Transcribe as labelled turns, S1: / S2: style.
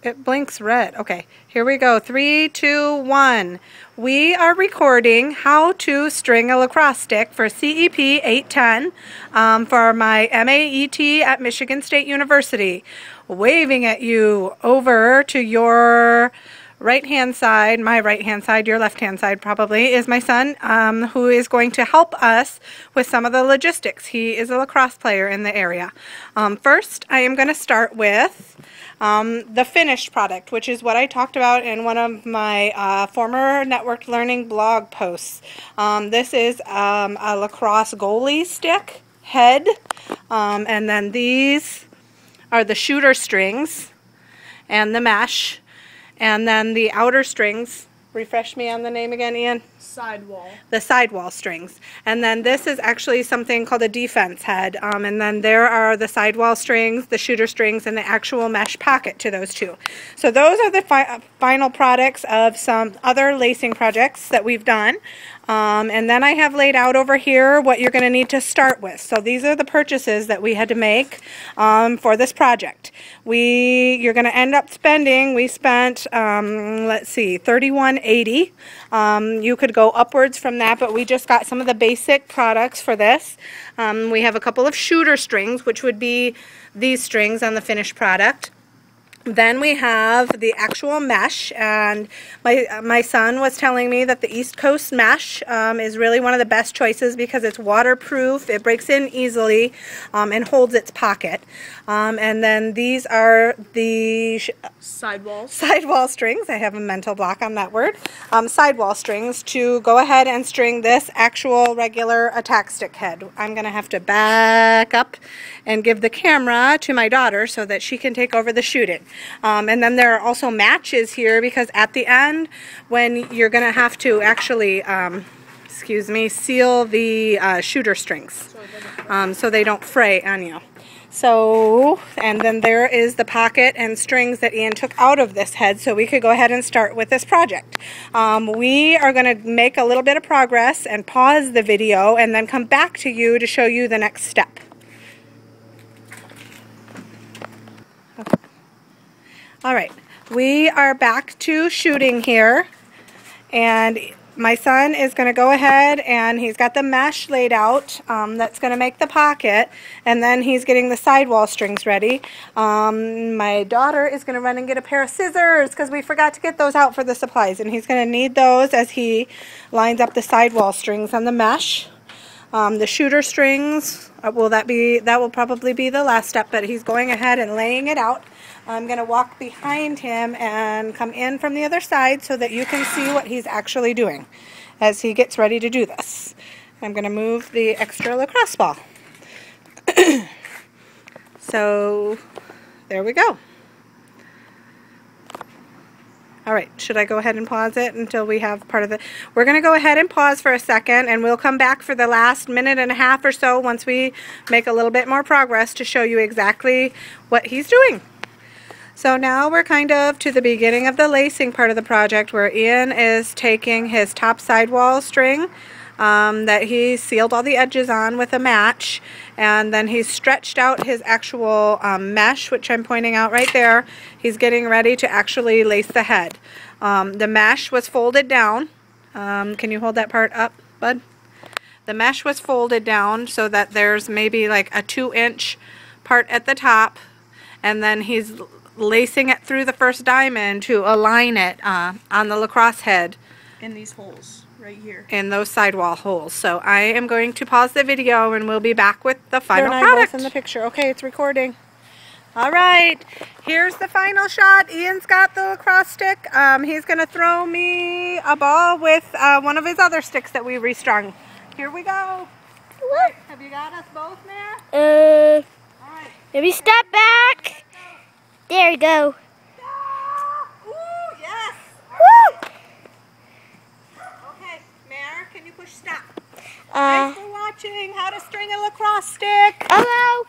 S1: It blinks red. Okay, here we go. 3, 2, 1. We are recording how to string a lacrosse stick for CEP 810 for my MAET at Michigan State University. Waving at you over to your right-hand side, my right-hand side, your left-hand side probably, is my son, who is going to help us with some of the logistics. He is a lacrosse player in the area. First, I am going to start with the finished product, which is what I talked about in one of my former networked learning blog posts. This is a lacrosse goalie stick head, and then these are the shooter strings and the mesh. And then the outer strings, refresh me on the name again, Ian?
S2: Sidewall.
S1: The sidewall strings. And then this is actually something called a defense head. And then there are the sidewall strings, the shooter strings, and the actual mesh pocket to those two. So those are the final products of some other lacing projects that we've done. And then I have laid out over here what you're going to need to start with. So these are the purchases that we had to make for this project. You're going to end up spending, we spent, let's see, $31.80. You could go upwards from that, but we just got some of the basic products for this. We have a couple of shooter strings, which would be these strings on the finished product. Then we have the actual mesh, and my son was telling me that the East Coast mesh is really one of the best choices because it's waterproof, it breaks in easily, and holds its pocket. And then these are the sidewall strings. I have a mental block on that word. Sidewall strings to go ahead and string this actual regular attack stick head. I'm going to have to back up and give the camera to my daughter so that she can take over the shooting. And then there are also matches here because at the end, when you're going to have to actually, seal the shooter strings so they don't fray on you. So, and then there is the pocket and strings that Ian took out of this head, so we could go ahead and start with this project. We are going to make a little bit of progress and pause the video and then come back to you to show you the next step. Okay. All right, we are back to shooting here, and my son is going to go ahead and he's got the mesh laid out that's going to make the pocket, and then he's getting the sidewall strings ready. My daughter is going to run and get a pair of scissors because we forgot to get those out for the supplies, and he's going to need those as he lines up the sidewall strings on the mesh. The shooter strings, that will probably be the last step, but he's going ahead and laying it out. I'm going to walk behind him and come in from the other side so that you can see what he's actually doing as he gets ready to do this. I'm going to move the extra lacrosse ball. So there we go. All right, should I go ahead and pause it until we have part of it? We're going to go ahead and pause for a second, and we'll come back for the last minute and a half or so once we make a little bit more progress to show you exactly what he's doing. So now we're kind of to the beginning of the lacing part of the project where Ian is taking his top sidewall string that he sealed all the edges on with a match, and then he's stretched out his actual mesh, which I'm pointing out right there. He's getting ready to actually lace the head. The mesh was folded down. Can you hold that part up, bud? The mesh was folded down so that there's maybe like a 2-inch part at the top, and then he's lacing it through the first diamond to align it on the lacrosse head.
S2: In these holes right here.
S1: In those sidewall holes. So I am going to pause the video and we'll be back with the final
S2: You're
S1: product.
S2: both in the picture.
S1: Okay, it's recording. All right, here's the final shot. Ian's got the lacrosse stick. He's going to throw me a ball with one of his other sticks that we restrung. Here we go. What? Have you got us both, Matt? All right.
S3: Maybe step back. There you go.
S1: Ooh, yes.
S3: Woo!
S1: Okay, Mare, can you push stop? Thanks for watching How to String a Lacrosse Stick.
S3: Hello.